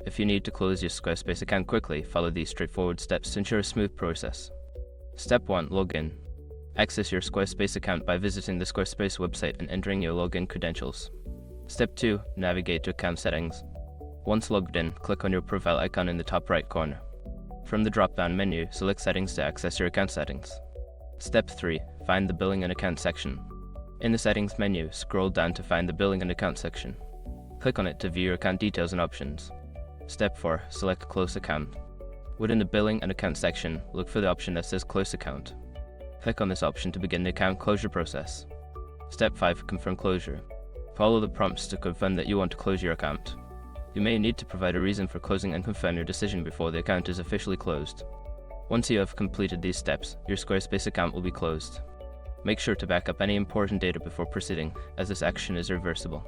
If you need to close your Squarespace account quickly, follow these straightforward steps to ensure a smooth process. Step 1. Login. Access your Squarespace account by visiting the Squarespace website and entering your login credentials. Step 2. Navigate to account settings. Once logged in, click on your profile icon in the top right corner. From the drop-down menu, select Settings to access your account settings. Step 3. Find the Billing and Account section. In the Settings menu, scroll down to find the Billing and Account section. Click on it to view your account details and options. Step 4. Select Close Account. Within the Billing and Account section, look for the option that says Close Account. Click on this option to begin the account closure process. Step 5. Confirm closure. Follow the prompts to confirm that you want to close your account. You may need to provide a reason for closing and confirm your decision before the account is officially closed. Once you have completed these steps, your Squarespace account will be closed. Make sure to back up any important data before proceeding, as this action is reversible.